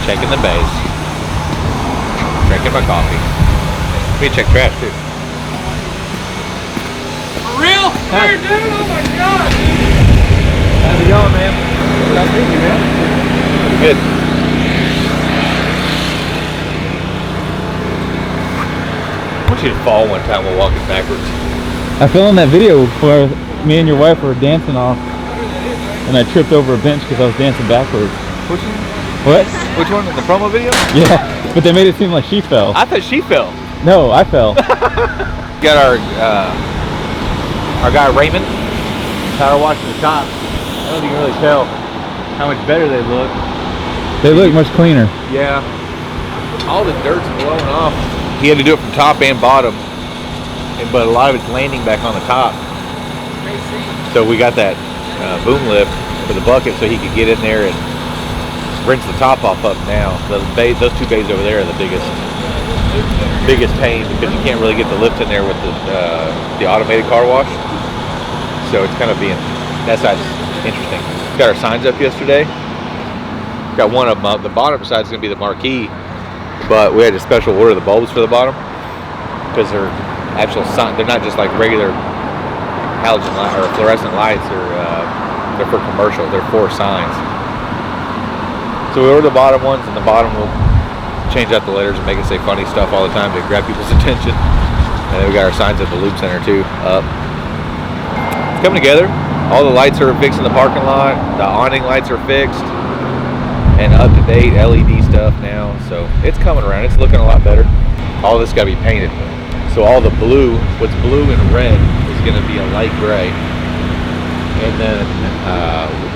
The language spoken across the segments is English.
Checking the base. Drinking my coffee. Let me check trash too. For real? Here, dude? Oh my god! How's it going, man? Nice to meet you, man. Good. I want you to fall one time while walking backwards. I filmed that video where me and your wife were dancing off, and I tripped over a bench because I was dancing backwards. Which one? What? Which one? In the promo video? Yeah, but they made it seem like she fell. I thought she fell. No, I fell. Got our guy Raymond power washing the top. I don't think you can really tell how much better they look. They look much cleaner. Yeah. All the dirt's blowing off. He had to do it from top and bottom, but a lot of it's landing back on the top. So we got that boom lift for the bucket so he could get in there and rinse the top off of now. Those two bays over there are the biggest pain because you can't really get the lift in there with the automated car wash. So it's kind of being, that side's interesting. Got our signs up yesterday. Got one of them up. The bottom side is going to be the marquee, but we had to special order the bulbs for the bottom because they're actual sign. They're not just like regular halogen light or fluorescent lights. They're for commercial. They're for signs. So we ordered the bottom ones, and the bottom will change out the letters and make it say funny stuff all the time to grab people's attention. And then we got our signs at the Lube Center too up. It's coming together. All the lights are fixed in the parking lot. The awning lights are fixed and up to date LED stuff now. So it's coming around. It's looking a lot better. All this got to be painted. So all the blue, what's blue and red, is going to be a light gray. And then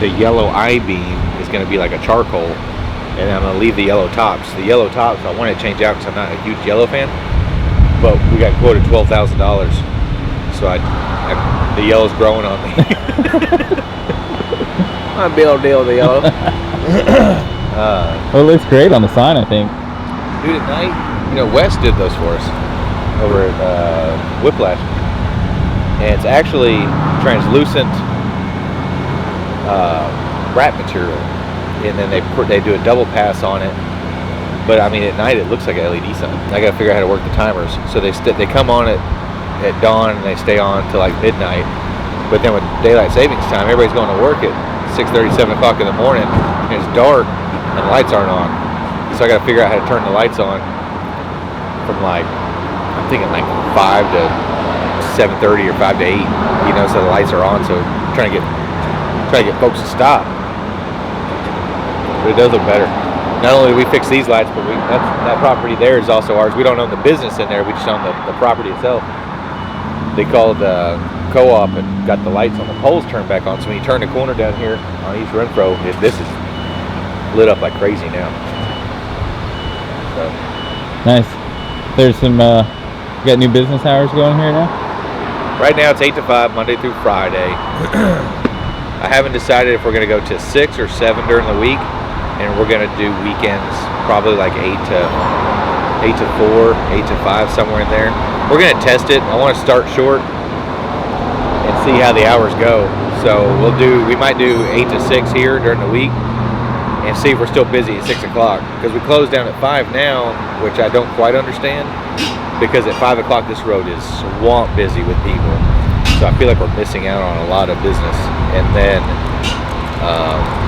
the yellow I-beam is going to be like a charcoal. And I'm going to leave the yellow tops. The yellow tops, I want to change out because I'm not a huge yellow fan. But we got quoted $12,000. So the yellow's growing on me. I'm a big deal with the yellow. Well, it looks great on the sign, I think. Dude, at night, you know, Wes did those for us over at Whiplash. And it's actually translucent wrap material. And then they do a double pass on it. But I mean, at night it looks like an LED sign. I got to figure out how to work the timers. So they come on at dawn and they stay on till like midnight. But then with daylight savings time, everybody's going to work at 6:30, 7 o'clock in the morning, and it's dark and the lights aren't on. So I got to figure out how to turn the lights on from like, I'm thinking like 5 to 7:30 or 5 to 8. You know, so the lights are on. So I'm trying to get folks to stop. But it does look better. Not only do we fix these lights, but that property there is also ours. We don't own the business in there. We just own the property itself. They called co-op and got the lights on the poles turned back on. So when you turn the corner down here on East Renfro, this is lit up like crazy now. So. Nice. There's some, you got new business hours going here now? Right now it's 8 to 5, Monday through Friday. I haven't decided if we're going to go to 6 or 7 during the week. And we're going to do weekends, probably like 8 to 4, 8 to 5, somewhere in there. We're going to test it. I want to start short and see how the hours go. So we might do 8 to 6 here during the week and see if we're still busy at 6 o'clock. Because we close down at 5 now, which I don't quite understand. Because at 5 o'clock this road is swamp busy with people. So I feel like we're missing out on a lot of business. And then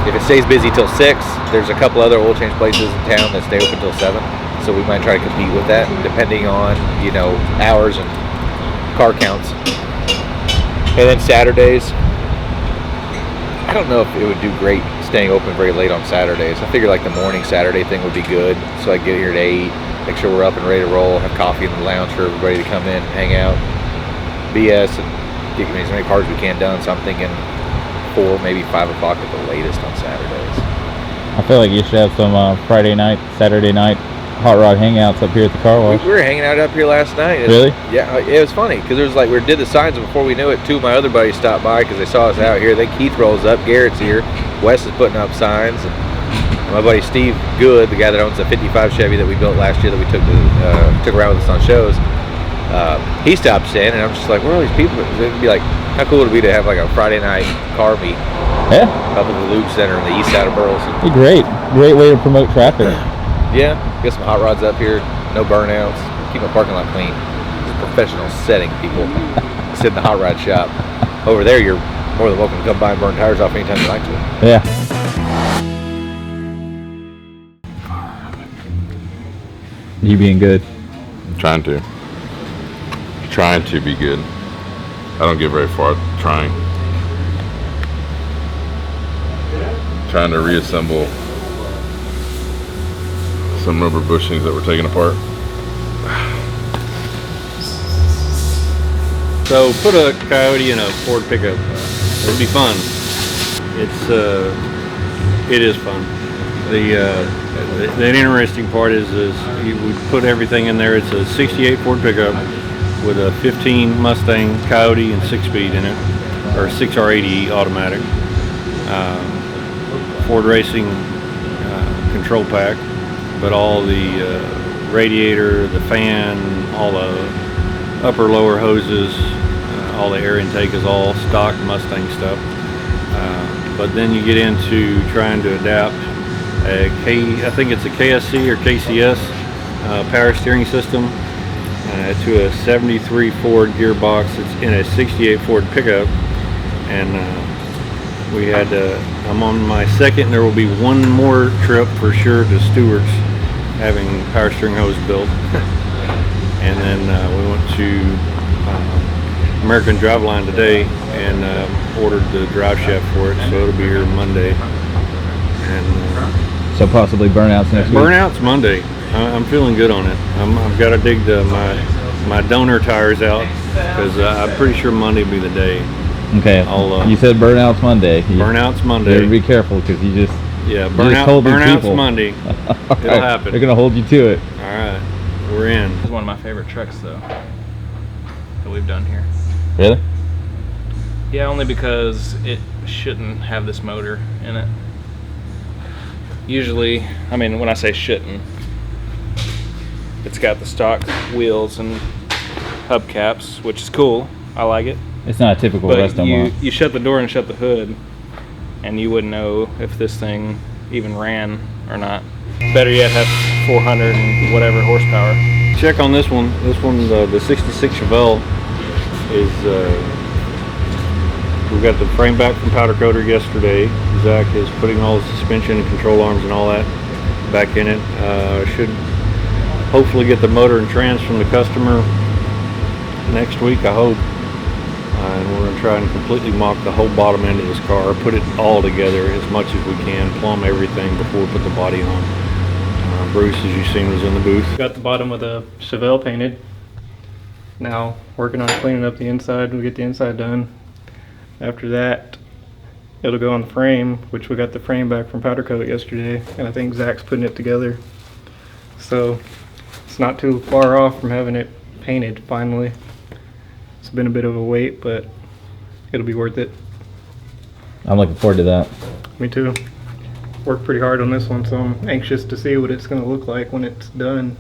if it stays busy till 6, there's a couple other oil change places in town that stay open till 7. So we might try to compete with that, depending on, you know, hours and car counts. And then Saturdays, I don't know if it would do great staying open very late on Saturdays. I figure like the morning Saturday thing would be good. So I get here at 8, make sure we're up and ready to roll, have coffee in the lounge for everybody to come in and hang out, BS, and get as many cars as we can done. So I'm thinking 4, maybe 5 o'clock at the latest on Saturdays. I feel like you should have some Friday night, Saturday night hot rod hangouts up here at the car wash. We were hanging out up here last night. Really? Yeah, it was funny because it was like we did the signs, and before we knew it, 2 of my other buddies stopped by because they saw us out here. Then Keith rolls up, Garrett's here, Wes is putting up signs, and my buddy Steve Good, the guy that owns the 55 Chevy that we built last year that we took around with us on shows, he stops in, and I'm just like, where are all these people? It'd be like, how cool would it be to have like a Friday night car meet? Yeah. Up at the Lube Center in the east side of Burleson. Great way to promote traffic. Yeah, get some hot rods up here, no burnouts, keep my parking lot clean. It's a professional setting, people. Sit in the hot rod shop. Over there, you're more than welcome to come by and burn tires off anytime you like to. Yeah. You being good? Trying to be good. I don't get very far trying to reassemble some rubber bushings that were taken apart. So put a Coyote in a Ford pickup. It'd be fun. It is fun. The interesting part is you would put everything in there. It's a 68 Ford pickup with a 15 Mustang Coyote and 6-speed in it, or 6R80 automatic. Ford Racing control pack, but all the radiator, the fan, all the upper lower hoses, all the air intake is all stock Mustang stuff. But then you get into trying to adapt I think it's a KSC or KCS power steering system to a 73 Ford gearbox. It's in a 68 Ford pickup, and I'm on my second. There will be one more trip for sure to Stewart's, having power steering hose built. And then we went to American Driveline today and ordered the drive shaft for it, so it'll be here Monday. And so possibly burnouts next week? Burnouts Monday. I'm feeling good on it. I've got to dig my donor tires out, because I'm pretty sure Monday will be the day. Okay. You said burnouts Monday. Burnouts Monday. You better be careful, because you just burnouts Monday. It'll happen. They're gonna hold you to it. All right, we're in. This is one of my favorite trucks, though, that we've done here. Really? Yeah, only because it shouldn't have this motor in it. Usually, I mean, when I say shouldn't, it's got the stock wheels and hubcaps, which is cool. I like it. It's not a typical But Western one. you shut the door and shut the hood, and you wouldn't know if this thing even ran or not. Better yet, have 400 and whatever horsepower. Check on this one. This one, the 66 Chevelle, is. We got the frame back from powder coater yesterday. Zach is putting all the suspension and control arms and all that back in it. Should hopefully get the motor and trans from the customer next week, I hope. And we're going to try and completely mock the whole bottom end of this car, put it all together as much as we can, plumb everything before we put the body on. Bruce, as you've seen, was in the booth. Got the bottom of the Chevelle painted. Now working on cleaning up the inside. We'll get the inside done. After that, it'll go on the frame, which we got the frame back from powder coat yesterday, and I think Zach's putting it together. So it's not too far off from having it painted finally. It's been a bit of a wait, but it'll be worth it. I'm looking forward to that. Me too. Worked pretty hard on this one, so I'm anxious to see what it's going to look like when it's done.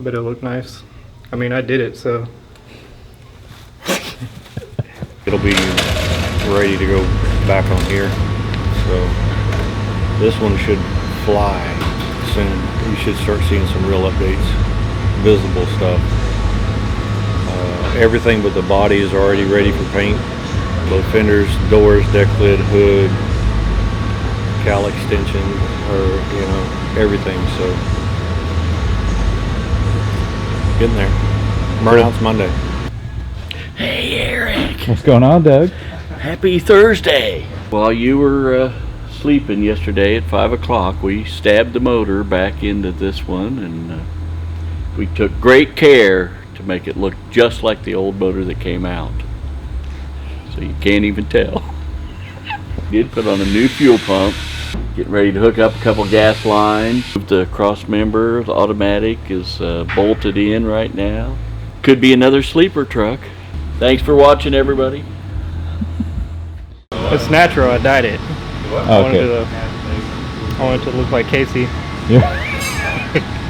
But it'll look nice. I mean, I did it, so. It'll be ready to go back on here. So this one should fly soon. You should start seeing some real updates, visible stuff. Everything but the body is already ready for paint. Both fenders, doors, deck lid, hood, cowl extension, or everything. So getting there. Burnout's Monday. Hey Eric, What's going on, Doug? happy Thursday. While you were sleeping yesterday at 5 o'clock, we stabbed the motor back into this one, and we took great care to make it look just like the old motor that came out. So you can't even tell. Did put on a new fuel pump, getting ready to hook up a couple gas lines. The cross member, the automatic, is bolted in right now. Could be another sleeper truck. Thanks for watching, everybody. It's natural, I dyed it. Okay. I wanted it to look like Casey. Yeah.